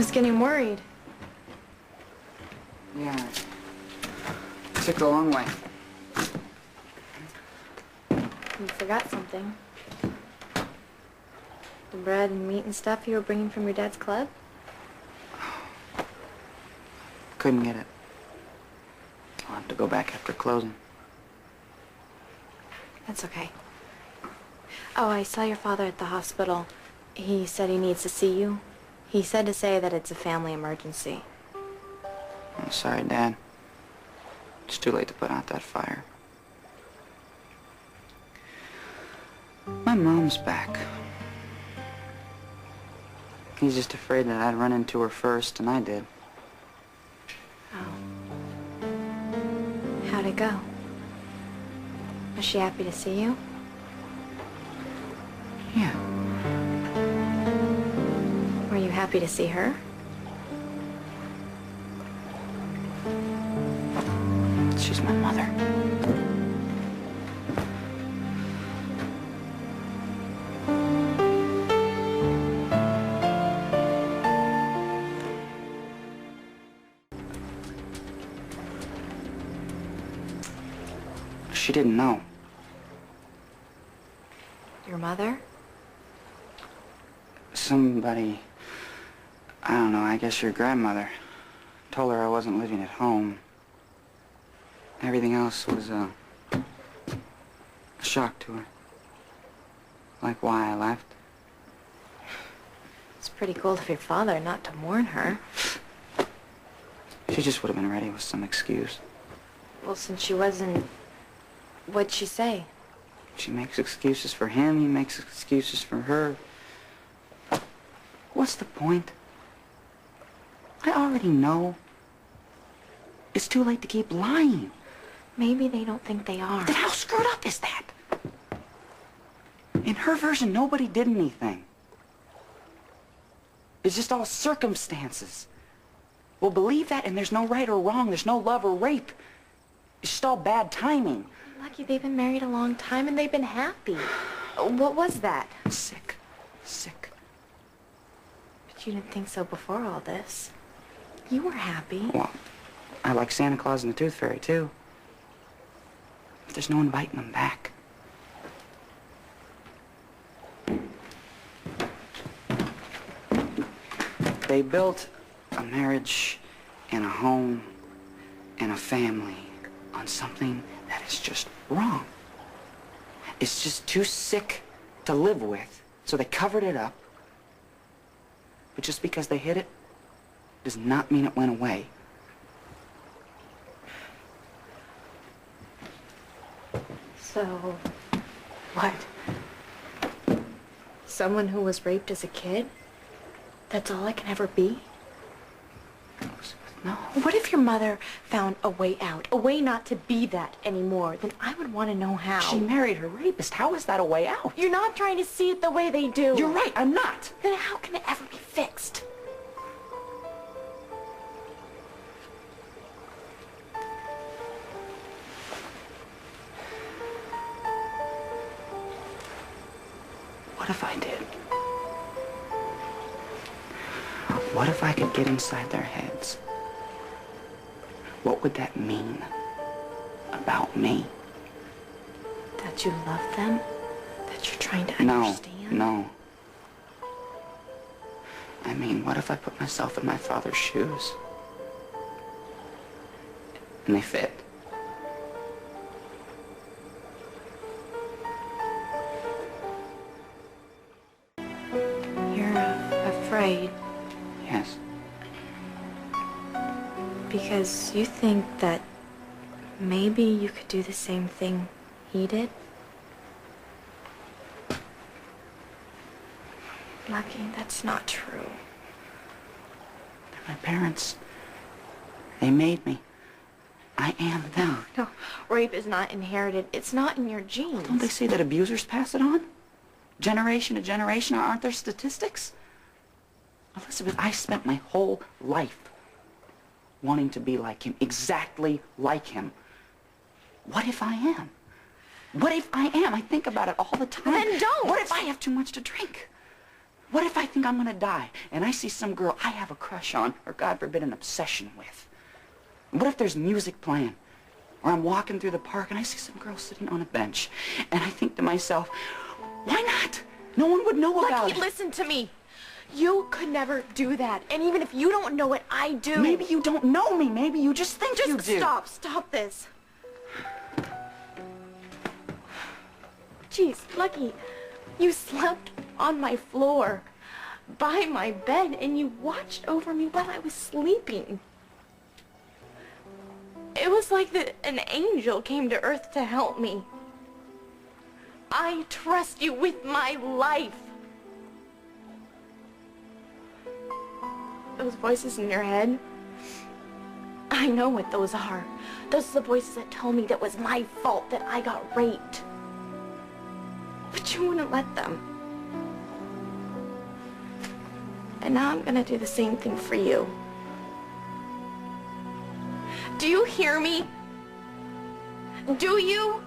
was getting worried. Yeah. It took a long way. You forgot something. The bread and meat and stuff you were bringing from your dad's club? Couldn't get it. I'll have to go back after closing. That's okay. Oh, I saw your father at the hospital. He said he needs to see you. He said to say that it's a family emergency. I'm sorry, Dad. It's too late to put out that fire. My mom's back. He's just afraid that I'd run into her first, and I did. Oh. How'd it go? Was she happy to see you? Yeah. Were you happy to see her? She's my mother. She didn't know. Your mother? Somebody, I don't know, I guess your grandmother, told her I wasn't living at home. Everything else was a shock to her. Like why I left. It's pretty cool of your father not to warn her. She just would have been ready with some excuse. Well, since she wasn't, what'd she say? She makes excuses for him, he makes excuses for her. What's the point? I already know. It's too late to keep lying. Maybe they don't think they are. Then how screwed up is that? In her version, nobody did anything. It's just all circumstances. We'll believe that, and there's no right or wrong. There's no love or rape. It's just all bad timing. Lucky, they've been married a long time, and they've been happy. What was that? Sick. Sick. But you didn't think so before all this. You were happy. Well, I like Santa Claus and the Tooth Fairy, too. But there's no inviting them back. They built a marriage and a home and a family on something that is just wrong. It's just too sick to live with, so they covered it up. But just because they hid it does not mean it went away. So, what? Someone who was raped as a kid? That's all I can ever be? No. What if your mother found a way out, a way not to be that anymore? Then I would want to know how. She married her rapist. How is that a way out? You're not trying to see it the way they do. You're right, I'm not. Then how can it ever be fixed? What if I did? What if I could get inside their heads? What would that mean about me? That you love them? That you're trying to No, understand? no. I mean, what if I put myself in my father's shoes? And they fit. You're afraid Yes. because you think that maybe you could do the same thing he did? Lucky, that's not true. They're my parents. They made me. I am them. No, rape is not inherited. It's not in your genes. Don't they say that abusers pass it on? Generation to generation, aren't there statistics? Elizabeth, I spent my whole life wanting to be like him, exactly like him. What if I am? What if I am? I think about it all the time. Then don't! What if I have too much to drink? What if I think I'm gonna die and I see some girl I have a crush on, or God forbid, an obsession with? What if there's music playing? Or I'm walking through the park and I see some girl sitting on a bench, and I think to myself, why not? No one would know about Lucky, it. listen to me. You could never do that. And even if you don't know it, I do. Maybe you don't know me. Maybe you just think you Just do. stop this. Jeez, Lucky, you slept on my floor by my bed and you watched over me while I was sleeping. It was like an angel came to earth to help me. I trust you with my life. Those voices in your head, I know what those are. Those are the voices that tell me that it was my fault that I got raped. But you wouldn't let them. And now I'm gonna do the same thing for you. Do you hear me? Do you?